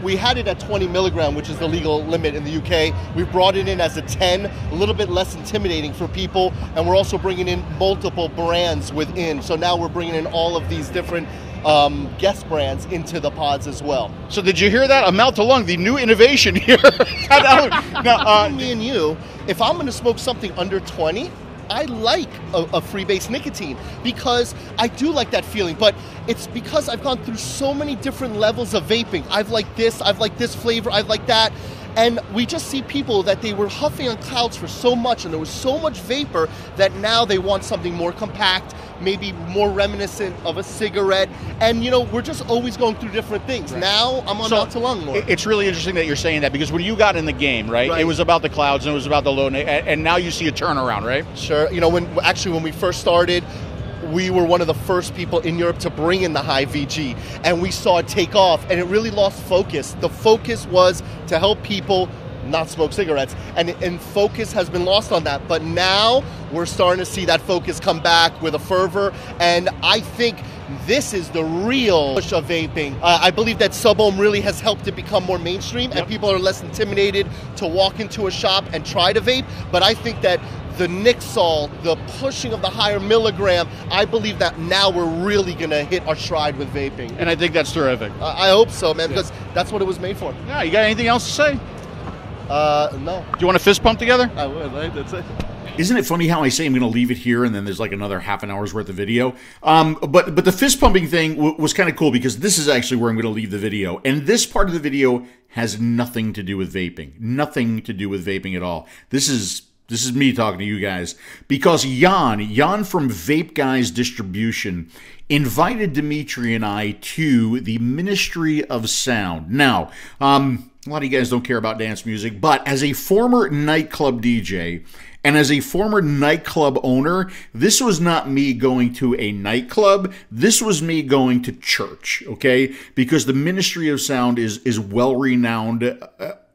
We had it at 20 milligram, which is the legal limit in the UK. We've brought it in as a 10, a little bit less intimidating for people, and we're also bringing in multiple brands within. So now we're bringing in all of these different guest brands into the pods as well. So did you hear that? A mouth to lung, the new innovation here. Now, me and you, if I'm going to smoke something under 20, I like a free-base nicotine because I do like that feeling, but it's because I've gone through so many different levels of vaping. I've liked this flavor, I've liked that. And we just see people that they were huffing on clouds for so much, and there was so much vapor that now they want something more compact, maybe more reminiscent of a cigarette. And we're just always going through different things. Right. Now I'm on mouth to lung more. It's really interesting that you're saying that because when you got in the game, right, it was about the clouds and it was about the low, and now you see a turnaround, right? Sure. When we first started, we were one of the first people in Europe to bring in the high VG, and we saw it take off, and it really lost focus. The focus was to help people not smoke cigarettes, and focus has been lost on that. But now we're starting to see that focus come back with a fervor, and I think this is the real push of vaping. I believe that sub-ohm really has helped it become more mainstream, and people are less intimidated to walk into a shop and try to vape. But I think that the nic salt, the pushing of the higher milligram, I believe that now we're really going to hit our stride with vaping. And I think that's terrific. I hope so, man, because that's what it was made for. Yeah, you got anything else to say? No. Do you want a fist pump together? I would, right? That's it. Isn't it funny how I say I'm going to leave it here and then there's like another half an hour's worth of video? But the fist pumping thing was kind of cool because this is actually where I'm going to leave the video. And this part of the video has nothing to do with vaping. Nothing to do with vaping at all. This is me talking to you guys because Jan from Vape Guys Distribution invited Dimitri and I to the Ministry of Sound. Now, a lot of you guys don't care about dance music, but as a former nightclub DJ and as a former nightclub owner, this was not me going to a nightclub. This was me going to church, okay? Because the Ministry of Sound is well-renowned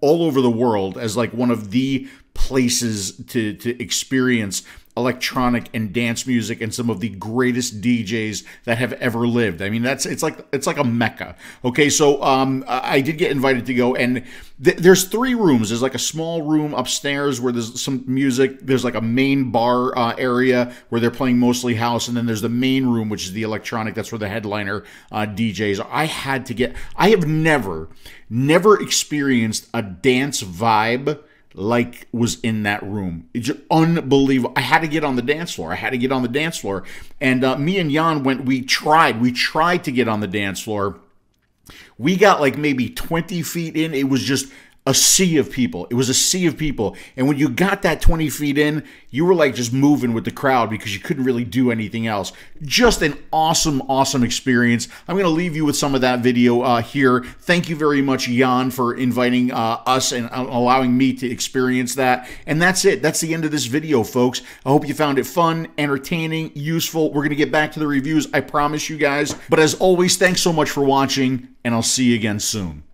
all over the world as like one of the places to experience electronic and dance music and some of the greatest DJs that have ever lived. I mean, it's like a mecca. Okay, so I did get invited to go, and there's 3 rooms. There's like a small room upstairs where there's some music. There's like a main bar area where they're playing mostly house, and then there's the main room, which is the electronic. That's where the headliner DJs. I have never experienced a dance vibe like was in that room. It's just unbelievable. I had to get on the dance floor. And me and Jan went, we tried to get on the dance floor. We got like maybe 20 feet in. It was just a sea of people. It was a sea of people. And when you got that 20 feet in, you were like just moving with the crowd because you couldn't really do anything else. Just an awesome, awesome experience. I'm going to leave you with some of that video here. Thank you very much, Jan, for inviting us and allowing me to experience that. And that's it. That's the end of this video, folks. I hope you found it fun, entertaining, useful. We're going to get back to the reviews, I promise you guys. But as always, thanks so much for watching, and I'll see you again soon.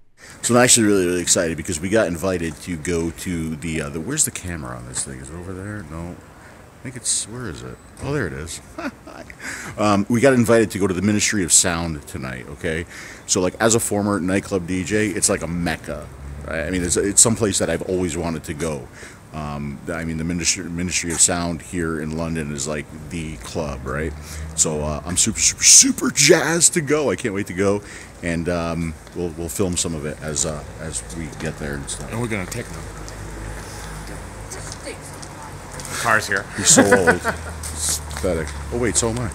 So I'm actually really excited because we got invited to go to the where's the camera on this thing? Is it over there? No. I think it's, where is it? Oh, there it is. We got invited to go to the Ministry of Sound tonight, okay? So, like, as a former nightclub DJ, it's like a mecca, right? I mean, it's someplace that I've always wanted to go. I mean, the Ministry of Sound here in London is like the club, right? So I'm super jazzed to go. I can't wait to go, and we'll film some of it as we get there and stuff. And we're gonna take them. The car's here. He's so old. It's pathetic. Oh wait, so am I.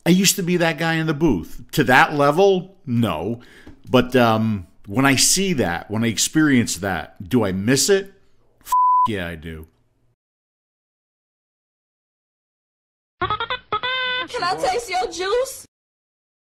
I used to be that guy in the booth. To that level, no. But when I see that, when I experience that, do I miss it? Yeah, I do. Can I taste your juice?